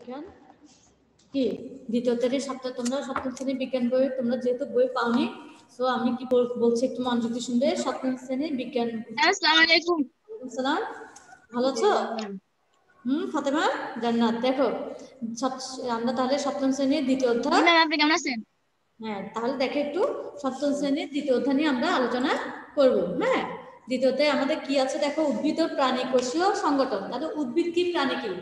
বিজ্ঞান কি দ্বিতীয় শ্রেণীর তোমরা সপ্তম শ্রেণীর বিজ্ঞান বই তোমরা যেহেতু বই পাওনি, সো আমি কি বলছি একটু মনোযোগ দিয়ে শুনবে। সপ্তম শ্রেণীর বিজ্ঞান। আসসালামু আলাইকুম। সালাম, ভালো আছো? ফাতেমা জান্নাত। দেখো আমরা তাহলে সপ্তম শ্রেণীর দ্বিতীয় অধ্যায়। আপনি কেমন আছেন? হ্যাঁ, তাহলে দেখো একটু সপ্তম শ্রেণীর দ্বিতীয় অধ্যায় নিয়ে আমরা আলোচনা করব। হ্যাঁ, দ্বিতীয় অধ্যায়ে আমাদের কি আছে দেখো, উদ্ভিদ ও প্রাণী কোষীয় সংগঠন। তাহলে উদ্ভিদ কি প্রাণী কি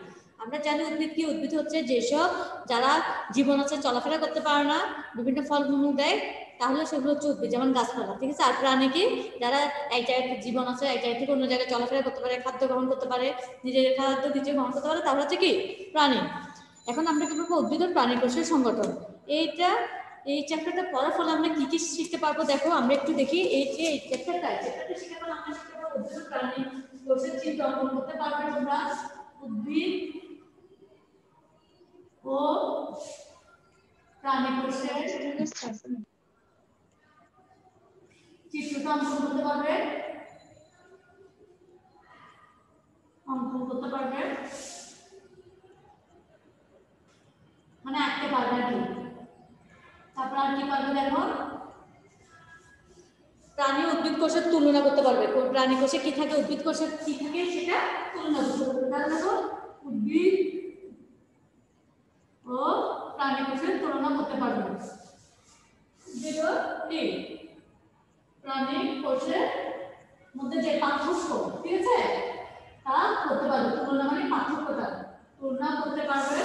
আমরা জানি। উদ্ভিদ কি? উদ্ভিদ হচ্ছে যেসব যারা জীবন আছে, চলাফেরা করতে পারে না, বিভিন্ন ফলমূল দেয়, তাহলে সেগুলো হচ্ছে উদ্ভিদ, যেমন গাছপালা। ঠিক আছে। আর প্রাণী কি? যারা এক জায়গায় জীবন আছে, এক জায়গা থেকে অন্য জায়গায় চলাফেরা করতে পারে, খাদ্য গ্রহণ করতে পারে, নিজের খাদ্য নিজে গ্রহণ করতে পারে, তাহলে হচ্ছে কি প্রাণী। এখন আমরা কি বলবো? উদ্ভিদ ও প্রাণী কোষীয় সংগঠন। এই চ্যাপ্টারটা পড়ার ফলে আমরা কি কি শিখতে পারবো দেখো, আমরা একটু দেখি। এই যে এই চ্যাপ্টারটা শিখতে পারলে আমরা শিখতে পারবো উদ্ভিদ ও প্রাণী কোষের চিত্র অঙ্কন করতে পারবে তোমরা। উদ্ভিদ ও প্রাণী কোষের চিত্রটা অঙ্কন করতে পারবে, মানে আঁকতে পারবে আর কি। তারপর আর কি পারবে দেখো, প্রাণী উদ্ভিদ কোষের তুলনা করতে পারবে। প্রাণী কোষে কি থাকে, উদ্ভিদ কোষে কি থাকে, সেটা তুলনা করতে পারবে। তাহলে দেখো উদ্ভিদ ও প্রাণী কোষের তুলনা করতে পারবে। প্রাণী কোষের মধ্যে যে পার্থক্য, ঠিক আছে, তা করতে পারবে। তুলনা মানে পার্থক্যটা তুলনা করতে পারবে।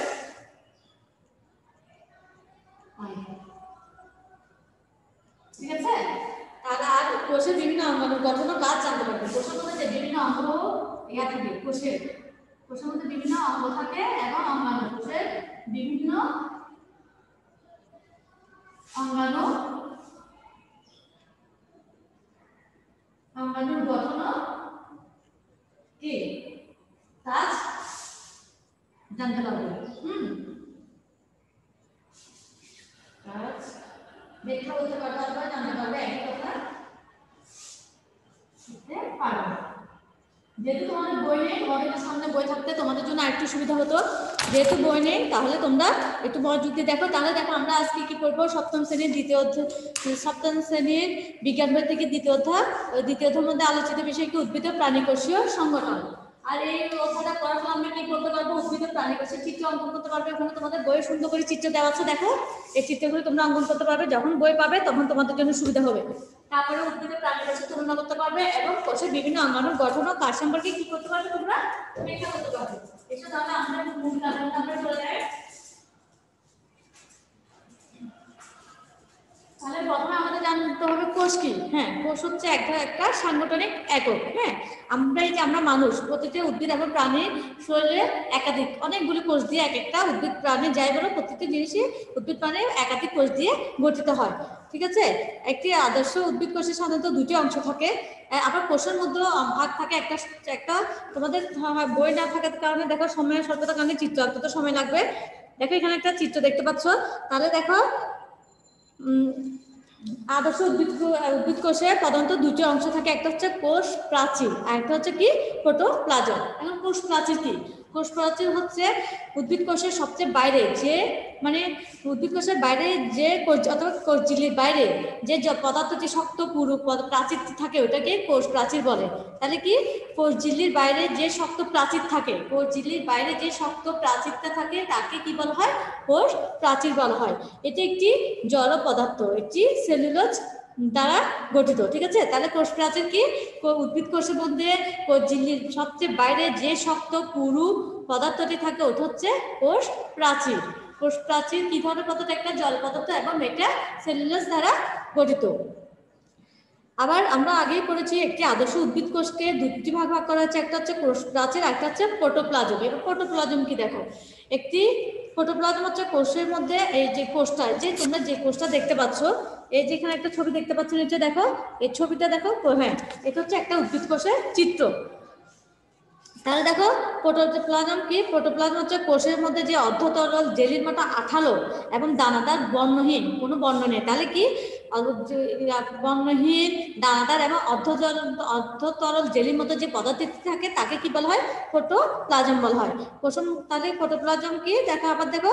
ঠিক আছে। তাহলে আর কোষের বিভিন্ন অঙ্গাণু গঠন ও কাজ জানতে পারবে। কোষের মধ্যে যে বিভিন্ন অঙ্গ থাকে, কোষের মধ্যে বিভিন্ন অঙ্গ থাকে এবং অঙ্গাণু, কোষের বিভিন্ন অঙ্গাণুর গঠন কি কাজ জানতে পারবে। কাজ ব্যাখ্যা করতে পারবে, অথবা জানতে পারবে, একই কথা শিখতে পারবে। যেহেতু তোমাদের বই নেই, তোমাদের সামনে বই থাকতে তোমাদের জন্য আরেকটু সুবিধা হতো। যেহেতু বই নেই, তাহলে তোমরা একটু মনোযোগ দিয়ে দেখো। তাহলে দেখো আমরা আজকে কি করবো, সপ্তম শ্রেণীর বিজ্ঞান বই থেকে দ্বিতীয় অধ্যায়ের মধ্যে আলোচিত বিষয় কি, উদ্ভিদ ও প্রাণী কোষীয় সংগঠন। আর এই অধ্যায়টা করার ফলে আমরা কি করতে পারবো, উদ্ভিদ ও প্রাণী কোষের চিত্র অঙ্কন করতে পারবে। ওখানে তোমাদের বইয়ে সুন্দর করে চিত্র দেওয়া আছে, দেখো এই চিত্রগুলো তোমরা অঙ্কন করতে পারবে। যখন বই পাবে তখন তোমাদের জন্য সুবিধা হবে। তারপরে উদ্ভিদ ও প্রাণী কোষের তুলনা করতে পারবে এবং কোষের বিভিন্ন অঙ্গাণুর গঠন ও কাজ সম্পর্কে কি করতে পারবে, তোমরা ব্যাখ্যা করতে পারবে। এসব তাহলে আমরা মূল কারণটা আমরা চলে যাই। তাহলে প্রথমে আমাদের জানতে হবে কোষ কি। হ্যাঁ, কোষ হচ্ছে একটা সাংগঠনিক একক। হ্যাঁ, আমরা মানুষ, প্রতিটি উদ্ভিদ এবং প্রাণীর শরীরে অনেকগুলি কোষ দিয়ে একটা উদ্ভিদ প্রাণী যাই বলো, প্রত্যেকটি জিনিসই উদ্ভিদ প্রাণীর একাধিক কোষ দিয়ে গঠিত হয়। ঠিক আছে। একটি আদর্শ উদ্ভিদ কোষের সাধারণত দুটি অংশ থাকে। আবার কোষের মধ্যে ভাগ থাকে একটা তোমাদের বই না থাকার কারণে দেখো, সময়ের স্বল্পতার কারণে চিত্র আঁকতে তো সময় লাগবে। দেখো এখানে একটা চিত্র দেখতে পাচ্ছ। তাহলে দেখো আদর্শ উদ্ভিদ কোষে প্রধানত দুটি অংশ থাকে। একটা হচ্ছে কোষ প্রাচীর, আর একটা হচ্ছে কি প্রোটোপ্লাজম। এখন কোষ প্রাচীর কি? কোষ প্রাচীর হচ্ছে উদ্ভিদ কোষের সবচেয়ে বাইরে উদ্ভিদ কোষের বাইরে যে অথবা কোষ ঝিল্লির বাইরে যে পদার্থটি শক্ত পুরু প্রাচীর থাকে, ওটাকে কোষ প্রাচীর বলে। তাহলে কি, কোষ ঝিল্লির বাইরে যে শক্ত প্রাচীর থাকে, কোষ ঝিল্লির বাইরে যে শক্ত প্রাচীরটা থাকে, তাকে কি বলা হয়? কোষ প্রাচীর বলা হয়। এটি একটি জড় পদার্থ, একটি সেলুলোজ দ্বারা গঠিত। ঠিক আছে। তাহলে কোষ প্রাচীর কি? উদ্ভিদ কোষের মধ্যে কোষ ঝিল্লির সবচেয়ে বাইরে যে শক্ত পুরু পদার্থটি থাকে, ওটা হচ্ছে কোষ প্রাচীর। কোষ প্রাচীর কি ধরনের পদার্থ? একটা জল পদার্থ এবং এটা সেলুলোজ দ্বারা গঠিত। আবার আমরা আগেই পড়েছি, একটি আদর্শ উদ্ভিদ কোষকে দুটি ভাগ করা হচ্ছে। একটা হচ্ছে কোষ প্রাচীর, একটা হচ্ছে প্রোটোপ্লাজম। এবার প্রোটোপ্লাজম কি দেখো, একটি প্রোটোপ্লাজম হচ্ছে কোষের মধ্যে এই যে কোষটা, তোমরা যে কোষটা দেখতে পাচ্ছ, এই যেখানে একটা ছবি দেখতে পাচ্ছ নিচে, দেখো এই ছবিটা দেখো। হ্যাঁ, এটা হচ্ছে একটা উদ্ভিদ কোষের চিত্র। তাহলে দেখো প্রোটোপ্লাজম কি? প্রোটোপ্লাজম হচ্ছে কোষের মধ্যে যে অর্ধতরল জেলির মতো আঠালো এবং দানাদার বর্ণহীন, কোনো বর্ণ নেই। তাহলে কি, বর্ণহীন দানাদার এবং অর্ধতরল জেলির মতো যে পদার্থ থাকে তাকে কি বলা হয়? প্রোটোপ্লাজম বলা হয়। তাহলে প্রোটোপ্লাজম কি দেখো, আবার দেখো,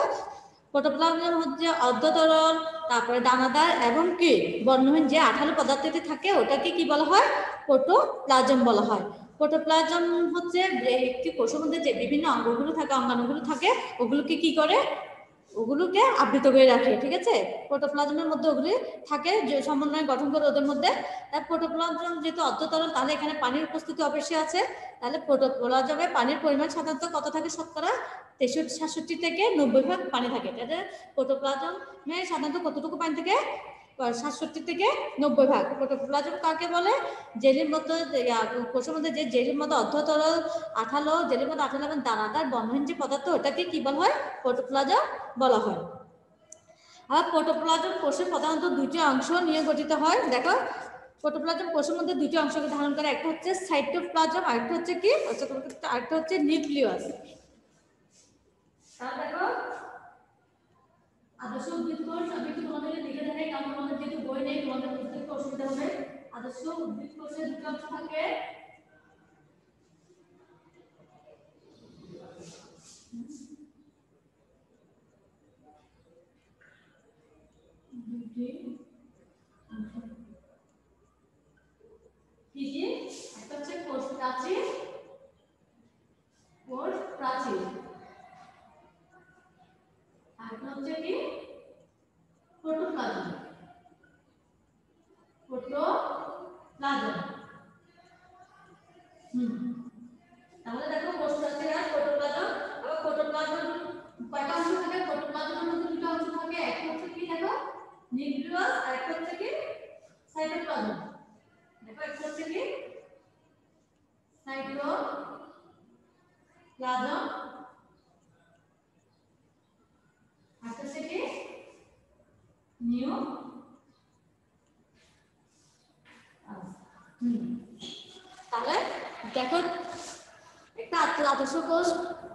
প্রোটোপ্লাজম হচ্ছে অর্ধতরল, তারপরে দানাদার এবং কি বর্ণহীন যে আঠালো পদার্থটি থাকে ওটাকে কি বলা হয়? প্রোটোপ্লাজম বলা হয়। প্রোটোপ্লাজম হচ্ছে একটি কোষের মধ্যে যে বিভিন্ন অঙ্গগুলো থাকে, অঙ্গাণুগুলো থাকে, ওগুলোকে কি করে? ওগুলোকে আবৃত করে রাখে, ঠিক আছে? প্রোটোপ্লাজমের মধ্যে ওগুলি থাকে, যে সমন্বয় গঠন করে ওদের মধ্যে। তার প্রোটোপ্লাজম যেহেতু অর্ধতরল, তাহলে এখানে পানির উপস্থিতি অবশ্যই আছে। তাহলে প্রোটোপ্লাজমে পানির পরিমাণ সাধারণত কত থাকে? শতকরা 63 থেকে 90% পানি থাকে। তাহলে প্রোটোপ্লাজমে সাধারণত কতটুকু পানি থাকে? 67 থেকে 90%। প্রোটোপ্লাজম কাকে বলে? জেলির মতো, কোষের মধ্যে যে জেলির মতো অর্ধতরল আঠালো, জেলির মতো আঠালো এবং দানাদার বর্ণহীন যে পদার্থ, ওটাকে কি বলা হয়? প্রোটোপ্লাজম বলা হয়। আর প্রোটোপ্লাজম কোষের প্রধানত দুটি অংশ নিয়ে গঠিত হয়। দেখো, প্রোটোপ্লাজম কোষের মধ্যে দুটি অংশকে ধারণ করে, একটা হচ্ছে সাইটোপ্লাজম, আরেকটা হচ্ছে কি, আরেকটা হচ্ছে নিউক্লিয়াস। তাহলে দেখো, আদর্শ উদ্ভিদ কোষ আমি একটু তোমাদের লিখে দেখাই, কারণ তোমাদের যেহেতু বই নেই তোমাদের বুঝতে একটু অসুবিধা হবে। আদর্শ উদ্ভিদ কোষের দুটি অংশ থাকে, কি কি? একটা হচ্ছে কোষ প্রাচীর, কোষ প্রাচীর, আর একটা হচ্ছে কি প্রোটোপ্লাজম, প্রোটোপ্লাজম। তাহলে দেখো, কোষ প্রাচীর আর প্রোটোপ্লাজম। আবার প্রোটোপ্লাজম কয়টা অংশ থাকে? প্রোটোপ্লাজমের মধ্যে দুটো অংশ থাকে, একটা হচ্ছে কি দেখো নিউক্লিয়াস, আর একটা হচ্ছে কি সাইটোপ্লাজম। দেখো, একটা হচ্ছে কি সাইটোপ্লাজম, আর হচ্ছে কি তাহলে দেখো, একটা আদর্শ কোষ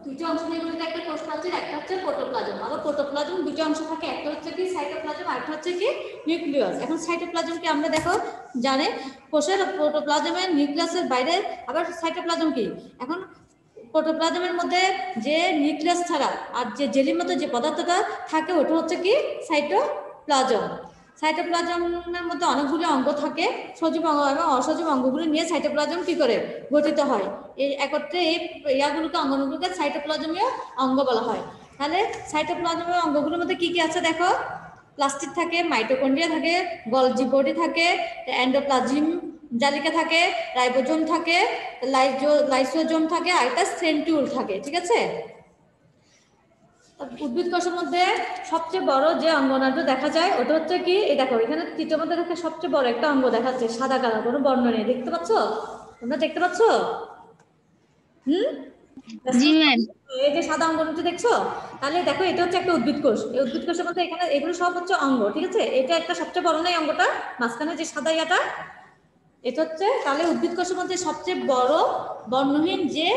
দুটো অংশ নিয়ে গঠিত, একটা কোষ প্রাচীর, একটা হচ্ছে প্রোটোপ্লাজম। আবার প্রোটোপ্লাজম দুটো অংশ থাকে, একটা হচ্ছে কি সাইটোপ্লাজম, আর একটা হচ্ছে কি নিউক্লিয়াস। এখন সাইটোপ্লাজম কি আমরা দেখো জানে, কোষের প্রোটোপ্লাজমের নিউক্লিয়াসের বাইরে আবার সাইটোপ্লাজম কি। এখন প্রোটোপ্লাজমের মধ্যে যে নিউক্লিয়াস ছাড়া আর যে জেলির মতো যে পদার্থটা থাকে ওটা হচ্ছে কি সাইটোপ্লাজম। সাইটোপ্লাজমের মধ্যে অনেকগুলো অঙ্গ থাকে, সজীব অঙ্গ এবং অসজীব অঙ্গগুলো নিয়ে সাইটোপ্লাজম কি করে গঠিত হয়। এই একত্রে এই ইয়াগুলোকে, অঙ্গগুলোকে সাইটোপ্লাজমীয় অঙ্গ বলা হয়। তাহলে সাইটোপ্লাজমের অঙ্গগুলোর মধ্যে কি কি আছে দেখো, প্লাস্টিড থাকে, মাইটোকন্ড্রিয়া থাকে, গলজি বডি থাকে, এন্ডোপ্লাজম জালিকা থাকে, রাইবোজোম থাকে, লাইসোজোম থাকে, আর একটা সেন্ট্রিওল থাকে, ঠিক আছে? উদ্ভিদ কোষের মধ্যে সবচেয়ে বড় যে অঙ্গনাটা দেখা যায় ওটা হচ্ছে কি, এই দেখো এখানে চিত্রের মধ্যে দেখে সবচেয়ে বড় একটা অঙ্গ দেখাচ্ছে, সাদা কালার, কোনো বর্ণ নেই, দেখতে পাচ্ছ? তোমরা দেখতে পাচ্ছ? জি ম্যাম। এই যে সাদা অঙ্গনটি দেখছো, তাহলে দেখো এটা হচ্ছে একটা উদ্ভিদ কোষ। এই উদ্ভিদ কোষের মধ্যে এখানে এগুলো সব হচ্ছে অঙ্গ, ঠিক আছে? এটা একটা সবচেয়ে বড় নাই অঙ্গটা, মাঝখানে যে সাদা ইয়াটা, এটা হচ্ছে, তাহলে উদ্ভিদ কোষের মধ্যে সবচেয়ে বড় বর্ণহীন যে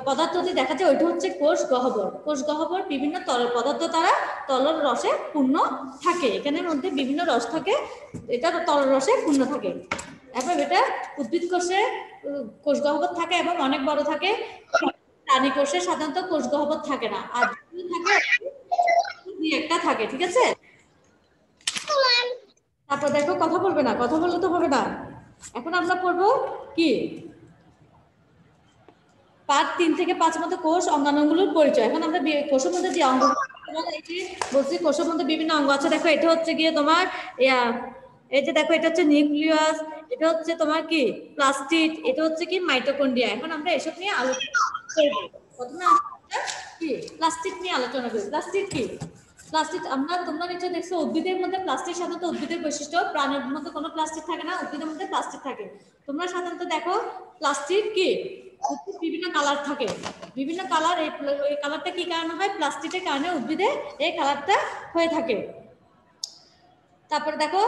পদার্থটি দেখা যায় ওইটা হচ্ছে কোষ গহ্বর। কোষ গহ্বর বিভিন্ন তরল পদার্থ দ্বারা তরল রসে পূর্ণ থাকে, এখানের মধ্যে বিভিন্ন রস থাকে, এটা তরল রসে পূর্ণ থাকে। এবার এটা উদ্ভিদ কোষে কোষ গহ্বর থাকে এবং অনেক বড় থাকে। প্রাণী কোষে সাধারণত কোষ গহ্বর থাকে না, আর থাকে একটা থাকে, ঠিক আছে? তারপর দেখো, কথা বলবে না, কথা বললে তো হবে না। এখন আমরা পড়বো কি পার্ট 3 থেকে 5 মধ্যে কোষ অঙ্গাণুগুলোর পরিচয়। এখন আমরা কোষের মধ্যে যে অঙ্গ বলছি, কোষের মধ্যে বিভিন্ন অঙ্গ আছে। দেখো, এটা হচ্ছে গিয়ে তোমার এই যে দেখো, এটা হচ্ছে নিউক্লিয়াস, এটা হচ্ছে তোমার কি প্লাস্টিড, এটা হচ্ছে কি মাইটোকন্ড্রিয়া। এখন আমরা এসব নিয়ে আলোচনা করব। প্রথমে আমরা কি প্লাস্টিড নিয়ে আলোচনা করি। প্লাস্টিড কি? প্লাস্টিক তোমরা নিশ্চয় দেখছো, উদ্ভিদের মধ্যে প্লাস্টিক সাধারণত উদ্ভিদের বৈশিষ্ট্য, প্রাণীর মধ্যে কোনো প্লাস্টিক থাকে না, উদ্ভিদের মধ্যে প্লাস্টিক থাকে। তোমরা সাধারণত দেখো প্লাস্টিক কি বিভিন্ন কালার থাকে, বিভিন্ন কালার। এই কালারটা কি কারণে হয়? প্লাস্টিকের কারণে উদ্ভিদে এই কালারটা হয়ে থাকে। তারপরে দেখো,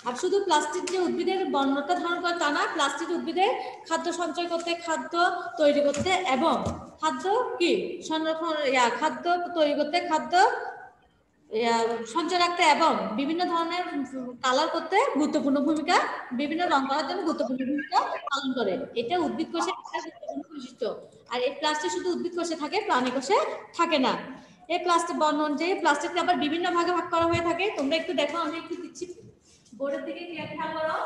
আর শুধু প্লাস্টিক যে উদ্ভিদের বর্ণটা ধারণ করে তা না, প্লাস্টিক উদ্ভিদের খাদ্য সঞ্চয় করতে, খাদ্য তৈরি করতে এবং খাদ্য কি সংরক্ষণ, খাদ্য তৈরি করতে, খাদ্য সঞ্চয় রাখতে এবং বিভিন্ন ধরনের কালার করতে গুরুত্বপূর্ণ ভূমিকা, বিভিন্ন রং করার জন্য গুরুত্বপূর্ণ ভূমিকা পালন করে। এটা উদ্ভিদ কোষের একটা গুরুত্বপূর্ণ বৈশিষ্ট্য। আর এই প্লাস্টিক শুধু উদ্ভিদ কোষে থাকে, প্রাণী কোষে থাকে না। এই প্লাস্টিক বর্ণন যে প্লাস্টিককে আবার বিভিন্ন ভাগে ভাগ করা হয়ে থাকে, তোমরা একটু দেখো, আমি একটু দিচ্ছি বোর্ডের দিকে খেয়াল করো।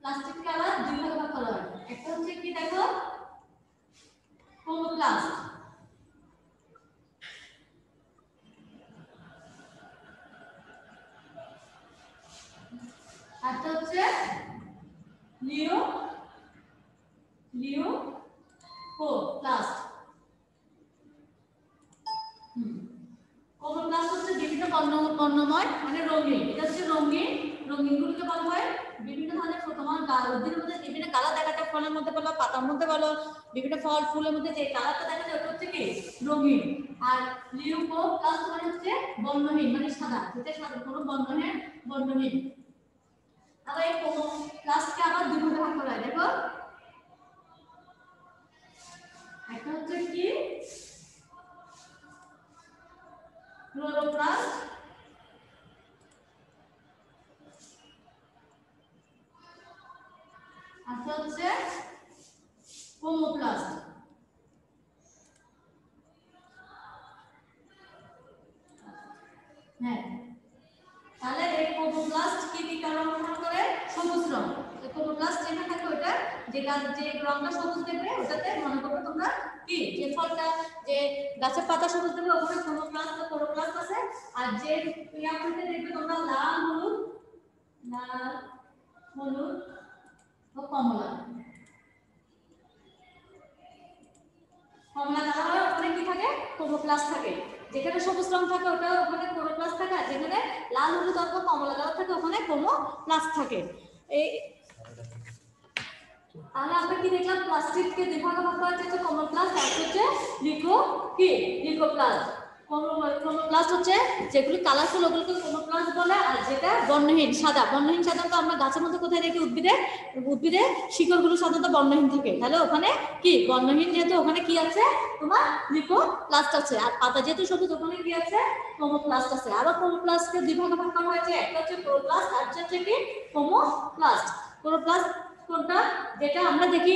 প্লাস্টিক কালার দুই ভাগে ভাগ করা হয়। একটা হচ্ছে কি দেখো, ক্রোমোপ্লাস্ট, আরটা হচ্ছে লিউকোপ্লাস্ট। ক্রোমোপ্লাস্ট হচ্ছে বিভিন্ন বর্ণময় মানে রঙিন, এটা হচ্ছে রঙিনগুলোকে বলা হয় বিভিন্ন ধরনের তোমার উদ্ভিদের মধ্যে বিভিন্ন কালার দেখা যায়, ফলের মধ্যে বলো, পাতার মধ্যে বলো, বিভিন্ন ফল ফুলের মধ্যে যে কালারটা দেখা যায় ওটা হচ্ছে কি রঙিন। আর লিউকোপ্লাস্ট মানে হচ্ছে বর্ণহীন মানে সাদা, যেটা সাদা কোনো বর্ণহীন। আবার এই ক্রোমোপ্লাস্টকে আবার দুই ভাগে ভাগ করা হয়। দেখো, একটা হচ্ছে কি ক্লোরোপ্লাস্ট, আরেকটা হচ্ছে ক্রোমোপ্লাস্ট। হ্যাঁ, তাহলে এই ক্রোমোপ্লাস্ট কি কারণ গঠন করে? সবুজ রং। ক্রোমোপ্লাস্ট যেটা থাকে ওটা যে রংটা সবুজ দেখবে, ওটাতে মনে করবে তোমরা কি যে ফলটা যে গাছের পাতা সবুজ দেখবে ওখানে ক্লোরোপ্লাস্ট আছে। আর যে ইয়াতে দেখবে তোমরা লাল হলুদ ও কমলা কালার ওখানে কি থাকে? ক্রোমোপ্লাস্ট থাকে। যেখানে সবুজ রং থাকে ওটা ওখানে ক্লোরোপ্লাস্ট থাকে, আর যেখানে লাল হলুদ অথবা কমলা কালার থাকে ওখানে ক্রোমোপ্লাস্ট থাকে। এই তাহলে আমরা কি দেখলাম? প্লাস্টিককে দুই ভাগে ভাগ করা হচ্ছে, ক্রোমোপ্লাস্ট আর হচ্ছে লিউকোপ্লাস্ট। ক্রোমোপ্লাস্ট হচ্ছে যেগুলি কালারফুল ওগুলোকে ক্রোমোপ্লাস্ট বলে, আর যেটা বর্ণহীন সাদা সাধারণত আমরা গাছের মধ্যে কোথায় দেখি? উদ্ভিদে শিকড়গুলো সাধারণত বর্ণহীন থাকে। তাহলে ওখানে কি বর্ণহীন, যেহেতু ওখানে কি আছে তোমার লিউকোপ্লাস্ট আছে। আর পাতা যেহেতু সবুজ ওখানে কি আছে? ক্রোমোপ্লাস্ট আছে। আরো ক্রোমোপ্লাস্টকে দুই ভাগে ভাগ করা হয়েছে, একটা হচ্ছে ক্লোরোপ্লাস্ট আর হচ্ছে কি ক্রোমোপ্লাস্ট। ক্লোরোপ্লাস্ট কোনটা? যেটা আমরা দেখি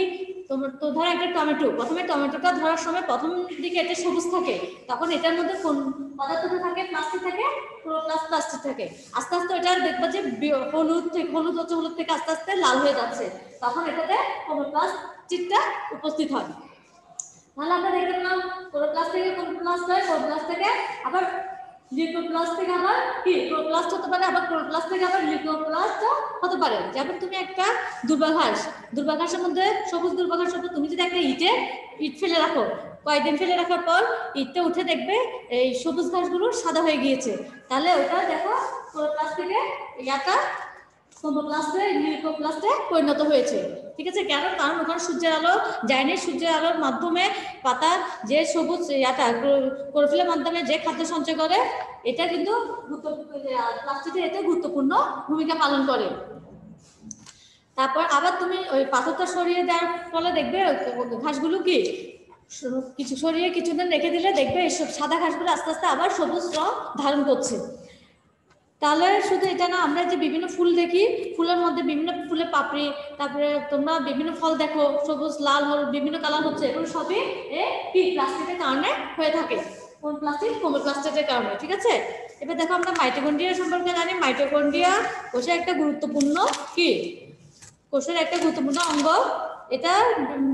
তো ধরো একটা টমেটো, প্রথমে টমেটোটা ধরার সময় প্রথম দিকে এটা সবুজ থাকে, তখন এটার মধ্যে কোন পদার্থটা থাকে? প্লাস্টিক থাকে, প্লাস্টিক থাকে। আস্তে আস্তে এটা দেখবা যে হলুদ থেকে আস্তে আস্তে লাল হয়ে যাচ্ছে, তখন এটাতে ক্লোরোপ্লাস্টটা উপস্থিত হয়। তাহলে আমরা দেখতে পেলাম ক্লোরোপ্লাস্ট থেকে ক্লোরোপ্লাস্ট হয়, ক্লোরোপ্লাস্ট থেকে আবার লিউকোপ্লাস্ট থেকে আবার কি ক্লোরোপ্লাস্ট হতে পারে, আবার ক্লোরোপ্লাস্ট থেকে আবার লিউকোপ্লাস্ট হতে পারে। যেমন তুমি একটা দুর্বাঘাসের মধ্যে সবুজ দুর্বাঘাসের মধ্যে তুমি যদি একটা ইট ফেলে রাখো, কয়েকদিন ফেলে রাখার পর ইটটা উঠে দেখবে এই সবুজ ঘাসগুলো সাদা হয়ে গিয়েছে, তাহলে ওটা দেখো ক্লোরোপ্লাস্ট থেকে ক্রোমোপ্লাস্টে লিউকোপ্লাস্টে পরিণত হয়েছে। ঠিক আছে, কারণ ওখানে সূর্যের আলো যায়নি, সূর্যের আলোর মাধ্যমে পাতা যে সবুজ ক্লোরোফিলের মাধ্যমে যে খাদ্য সঞ্চয় করে, এটা কিন্তু প্লাস্টিকের এতে গুরুত্বপূর্ণ ভূমিকা পালন করে। তারপর আবার তুমি ওই পাথরটা সরিয়ে দেওয়ার ফলে দেখবে ঘাসগুলো কি কিছু সরিয়ে কিছুদিন রেখে দিলে দেখবে এইসব সাদা ঘাসগুলো আস্তে আস্তে আবার সবুজ রং ধারণ করছে। তাহলে শুধু এটা না, আমরা যে বিভিন্ন ফুল দেখি, ফুলের মধ্যে বিভিন্ন ফুলের পাপড়ি, তারপরে তোমরা বিভিন্ন ফল দেখো সবুজ লাল হলুদ বিভিন্ন কালার হচ্ছে, এগুলো সবই কি প্লাস্টিকের কারণে হয়ে থাকে। কোন প্লাস্টিক? ক্রোমোপ্লাস্টের কারণে। ঠিক আছে, এবার দেখো আমরা মাইটোকন্ড্রিয়া সম্পর্কে জানি। মাইটোকন্ড্রিয়া কোষের একটা গুরুত্বপূর্ণ কোষের একটা গুরুত্বপূর্ণ অঙ্গ। এটা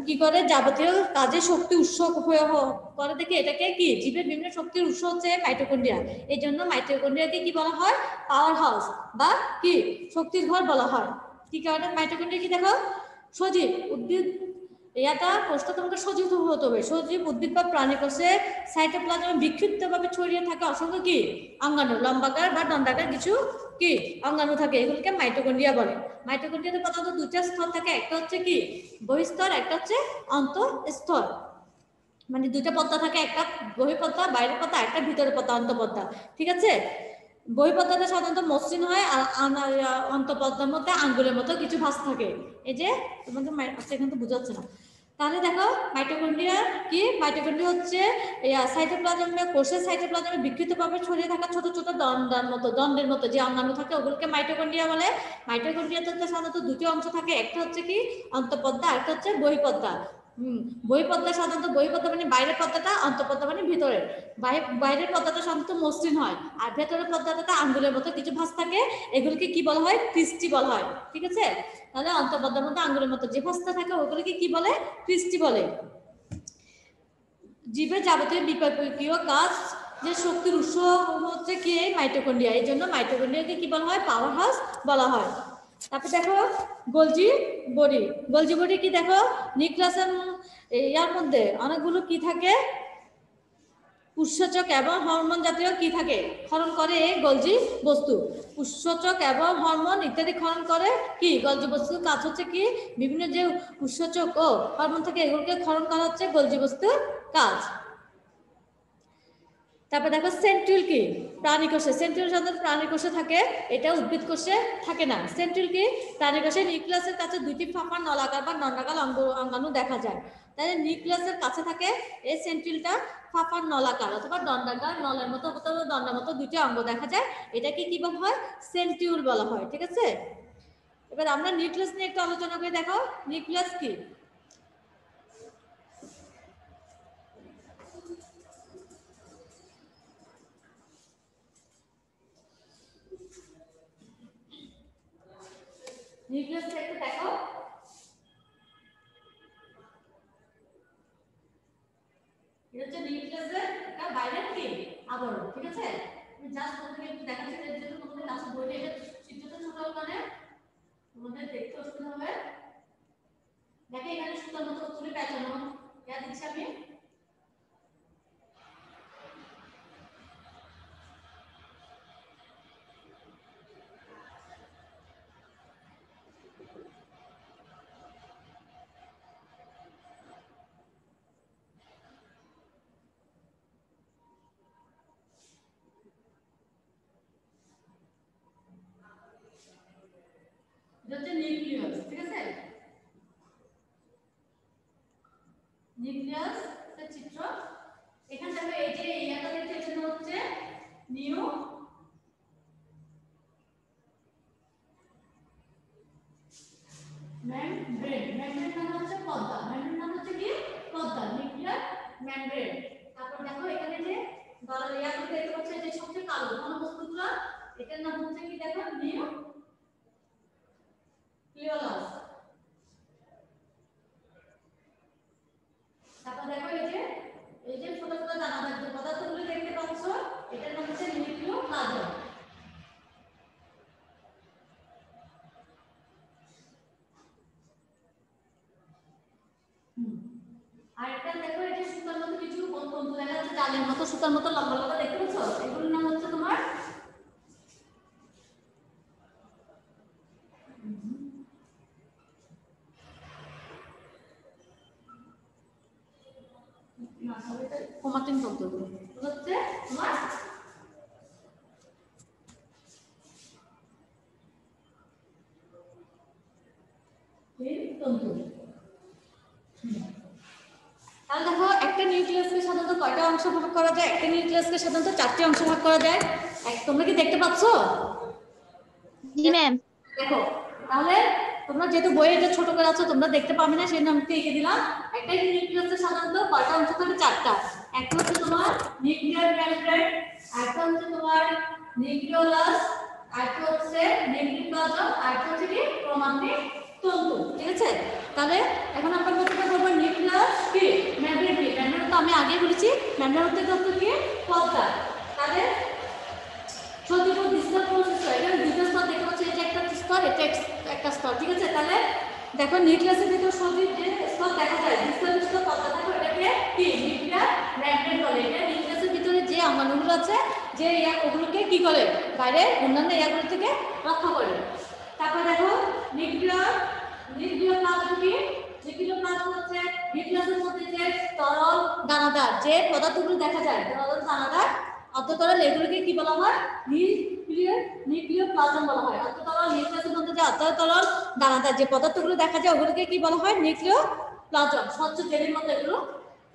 কি করে? যাবতীয় কাজে শক্তি উৎস করে দেখে এটাকে কি জীবের বিভিন্ন শক্তির উৎস হচ্ছে মাইটোকন্ড্রিয়া। এই জন্য মাইটোকন্ড্রিয়াকে কি বলা হয়? পাওয়ার হাউস বা কি শক্তির ঘর বলা হয়। কি কারণে? মাইটোকন্ড্রিয়া কি দেখো সজীব উদ্ভিদ, কোষটা তোমাকে সজীব হতে হবে। সজীব উদ্ভিদ বা প্রাণী কোষে সাইটোপ্লাজমে বিক্ষিপ্তভাবে ছড়িয়ে থাকে অসংখ্য কি অঙ্গাণু, লম্বাকার বা দণ্ডাকার কিছু কি অঙ্গাণু থাকে, এগুলোকে মাইটোকন্ড্রিয়া বলে। মাইটোকন্ড্রিয়াতে প্রধানত দুইটা স্তর থাকে, একটা হচ্ছে কি বহিঃস্তর, একটা হচ্ছে অন্তঃস্তর। মানে দুইটা পর্দা থাকে, একটা বহিঃপর্দা বাইরের পর্দা, একটা ভিতরের পর্দা অন্তঃপর্দা। ঠিক আছে, বহিঃপর্দাটা সাধারণত মসৃণ হয় আর অন্তঃপর্দার মধ্যে আঙ্গুলের মতো কিছু ভাঁজ থাকে। এই যে তোমাকে আচ্ছা এখানে তো বোঝাচ্ছে না। তাহলে দেখো মাইটোকন্ড্রিয়া কি? মাইটোকন্ড্রিয়া হচ্ছে সাইটোপ্লাজমে, কোষের সাইটোপ্লাজমে বিক্ষিপ্তভাবে ছড়িয়ে থাকা ছোট ছোট দণ্ডের মতো যে অঙ্গাণু থাকে ওগুলোকে মাইটোকন্ড্রিয়া বলে। মাইটোকন্ড্রিয়াতে সাধারণত দুটি অংশ থাকে, একটা হচ্ছে কি অন্তঃপর্দা, একটা হচ্ছে বহিঃপর্দা। বহিঃপর্দা সাধারণত বহিঃপর্দা মানে বাইরের পর্দাটা, অন্তঃপর্দা মানে ভিতরের। বাইরের পর্দাটা সাধারণত মসৃণ হয় আর ভেতরের পর্দাটা আঙ্গুলের মতো কিছু ভাঁজ থাকে, এগুলোকে কি বলা হয়? ক্রিস্টি বলা হয়। ঠিক আছে, তাহলে অন্তঃপর্দার মধ্যে আঙ্গুলের মতো যে ভাঁজটা থাকে ওগুলোকে কি বলে? ক্রিস্টি বলে। জীবের যাবতীয় বিপাকীয় কাজ যে শক্তির উৎস হচ্ছে কি মাইটোকন্ড্রিয়া, এই জন্য মাইটোকন্ড্রিয়াকে কি বলা হয়? পাওয়ার হাউস বলা হয়। তারপর দেখো গোলজি বডি। গোলজি বডি কি দেখো নিউক্লিয়াসের ইয়ার মধ্যে অনেকগুলো কি থাকে? উৎসেচক এবং হরমোন জাতীয় কি থাকে? ক্ষরণ করে এই গোলজি বস্তু। উৎসেচক এবং হরমোন ইত্যাদি ক্ষরণ করে কি গোলজি বস্তুর কাজ হচ্ছে কি বিভিন্ন যে উৎসেচক ও হরমোন থাকে এগুলোকে ক্ষরণ করা হচ্ছে গোলজি বস্তুর কাজ। তারপর দেখো সেন্ট্রিওল কি? প্রাণী কোষে। সেন্ট্রিওল সাধারণত প্রাণী কোষে থাকে, এটা উদ্ভিদ কোষে থাকে না। সেন্ট্রিওল কি? প্রাণী কোষে নিউক্লিয়াসের কাছে দুইটি ফাঁপা নলাকার বা দণ্ডাকার অঙ্গাণু দেখা যায়। তাহলে নিউক্লিয়াসের কাছে থাকে এই সেন্ট্রিওলটা ফাঁপা নলাকার অথবা দণ্ডাকার, নলের মতো অথবা দণ্ডের মতো দুইটি অঙ্গ দেখা যায়, এটাকে কি বলা হয়? সেন্ট্রিওল বলা হয়। ঠিক আছে, এবার আমরা নিউক্লিয়াস নিয়ে একটু আলোচনা করে দেখো নিউক্লিয়াস কি। নিউক্লিয়াসটা একটু দেখো। এটা হচ্ছে নিউক্লিয়াসের একটা বাইরের কি আবরণ। ঠিক আছে, আমি জাস্ট তোমাকে একটু দেখাচ্ছি, এর জন্য তোমাদের কাছে বইটা এটা চিত্রটা ছোট কারণে তোমাদের দেখতে অসুবিধা হবে। দেখো এখানে সুতার মতো তুলে পেঁচানো ইয়া দিচ্ছি আমি। এটা হচ্ছে নিউক্লিয়াস। ঠিক আছে, নিউক্লিয়াস এর চিত্র এখানে দেখো। এই যে ইয়াটা দেখতে এখানে হচ্ছে নিউ মেমব্রেন। মেমব্রেন মানে হচ্ছে পর্দা। মেমব্রেন মানে হচ্ছে কি পর্দা, নিউক্লিয়ার মেমব্রেন। তারপর দেখো এখানে যে গলার ইয়াটা দেখতে পাচ্ছ, যে সবচেয়ে কালো ঘন বস্তুটা, এটার নাম হচ্ছে কি দেখো নিউক্লিয়াস। তারপর দেখো এই যে ছোট ছোট দানাদার যে পদার্থগুলো দেখতে পাচ্ছ, এটার নাম হচ্ছে নিউক্লিওপ্লাজম। আর এটা দেখো এই যে সুতার মতো কিছু তন্তু দেখা যাচ্ছে, জালের মতো সুতার মতো লম্বা লম্বা দেখতে পাচ্ছ, এগুলোর নাম হচ্ছে তোমার ক্রোমাটিন তন্তু। হচ্ছে তোমার তন্তু। তাহলে দেখো একটা নিউক্লিয়াসকে সাধারণত কয়টা অংশ ভাগ করা যায়? একটা নিউক্লিয়াসকে সাধারণত 4টি অংশ ভাগ করা যায়। তোমরা কি দেখতে পাচ্ছ? জি ম্যাম। দেখো তাহলে তোমরা যেহেতু বইয়ে এটা ছোট করে আছো তোমরা দেখতে পাবে না, সেই নামটি এঁকে দিলাম। একটা নিউক্লিয়াসে সাধারণত কয়টা অংশ থাকে? 4টা। একটা হচ্ছে তোমার নিউক্লিয়ার মেমব্রেন, আরেকটা হচ্ছে তোমার নিউক্লিওলাস, আরেকটা হচ্ছে নিউক্লিওপ্লাজম, আরেকটা হচ্ছে কি ক্রোমাটিন তন্তু। ঠিক আছে, তাহলে এখন আমরা প্রথমে বলবো নিউক্লিয়াস কি, মেমব্রেন কি। মেমব্রেন তো আমি আগে বলেছি, মেমব্রেন হচ্ছে কি পর্দা। তাহলে সত্যি ডিজিটাল প্রসেস হয়, এখানে দুটো স্তর দেখতে পাচ্ছ, এটা একটা স্তর, এটা একটা স্তর। ঠিক আছে, তাহলে দেখো নিউক্লিয়াসের ভিতর সঠিক যে স্তর দেখা যায় ডিজিটাল স্তর পর্দা থাকে, এটাকে কি নিউক্লিয়ার মেমব্রেন বলে। এটা নিউক্লিয়াসের ভিতরে যে অঙ্গাণুগুলো আছে যে ওগুলোকে কি করে বাইরে অন্যান্য ইয়াগুলো থেকে রক্ষা করে। তারপর দেখো নিউক্লিওপ্লাজম কি? নিউক্লিওপ্লাজম হচ্ছে নিউক্লিয়াসের মধ্যে যে তরল দানাদার যে পদার্থগুলো দেখা যায়, তরল দানাদার অর্ধতরল, এগুলোকে কি বলা হয়? নিউক্লিওপ্লাজম বলা হয়। অন্তঃতরল নিউক্লিয়াসের মধ্যে যে অন্তঃতরল দানাদার যে পদার্থগুলো দেখা যায় ওগুলোকে কি বলা হয়? নিউক্লিওপ্লাজম, স্বচ্ছ জেলির মতো এগুলো।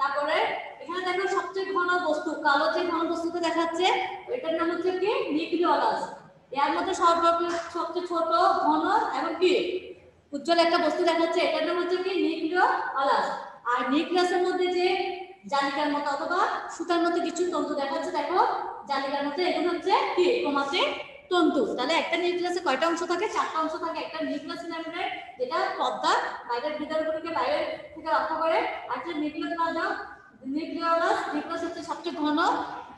তারপরে এখানে দেখো সবচেয়ে ঘন বস্তু, কালো যে ঘন বস্তুটা দেখাচ্ছে এটার নাম হচ্ছে কি? নিউক্লিওলাস। এর মধ্যে সবচেয়ে ছোট ঘন এবং কি উজ্জ্বল একটা বস্তু দেখাচ্ছে এটার নাম হচ্ছে কি? নিউক্লিওলাস। আর নিউক্লিয়াসের মধ্যে যে জালিকার মতো অথবা সুতার মতো কিছু তন্তু দেখাচ্ছে, দেখো জালিকার মতো, এগুলো হচ্ছে কি? ক্রোমাটিন তন্তু। তাহলে একটা নিউক্লিয়াসে কয়টা অংশ থাকে? 4টা অংশ থাকে। একটা নিউক্লিয়াস মেমব্রেন যেটা পর্দা বাইরের বিতরণগুলোকে বাইরে থেকে রক্ষা করে, আর একটা নিউক্লিয়াস হচ্ছে সবচেয়ে ঘন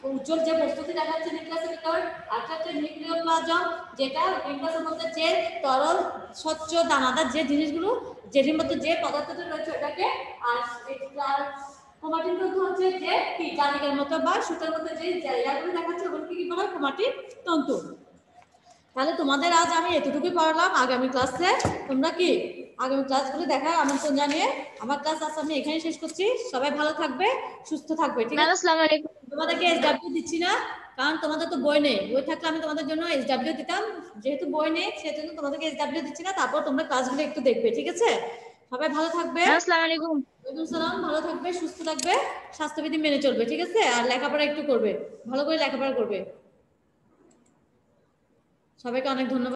উজ্জ্বল যে বস্তুটি দেখাচ্ছে নিউক্লিয়াসের ভিতর। আর একটা নিউক্লিওপ্লাজম যেটা নিউক্লিয়াসের মধ্যে যে তরল স্বচ্ছ দানাদার যে জিনিসগুলো যেটির মধ্যে যে পদার্থটা রয়েছে ওটাকে, আর ক্রোমাটিন তন্তু হচ্ছে যে কি? জালিকার মতো বা সুতার মতো যে জায়গাগুলো দেখাচ্ছে ওগুলোকে কি বলা হয়? ক্রোমাটিন তন্তু। তাহলে তোমাদের আজ আমি এতটুকুই পড়ালাম। আগামী ক্লাসে তোমরা কি আগামী ক্লাসগুলো দেখার আমন্ত্রণ জানিয়ে আমার ক্লাস আজ আমি এখানে শেষ করছি। সবাই ভালো থাকবে, সুস্থ থাকবে, ঠিক ম্যাম আছে? আসসালামু আলাইকুম। তোমাদেরকে এসডব্লিউ দিচ্ছি না, কারণ তোমাদের তো বই নেই। বই থাকলে আমি তোমাদের জন্য এসডব্লিউ দিতাম, যেহেতু বই নেই সেজন্য তোমাদেরকে এসডব্লিউ দিচ্ছি না। তারপর তোমরা ক্লাসগুলো একটু দেখবে, ঠিক আছে? সবাই ভালো থাকবে। ম্যাম আসসালামু আলাইকুম। ওয়ালাইকুম সালাম। ভালো থাকবে, সুস্থ থাকবে, স্বাস্থ্যবিধি মেনে চলবে, ঠিক আছে? আর লেখাপড়া একটু করবে, ভালো করে লেখাপড়া করবে। সবাইকে অনেক ধন্যবাদ।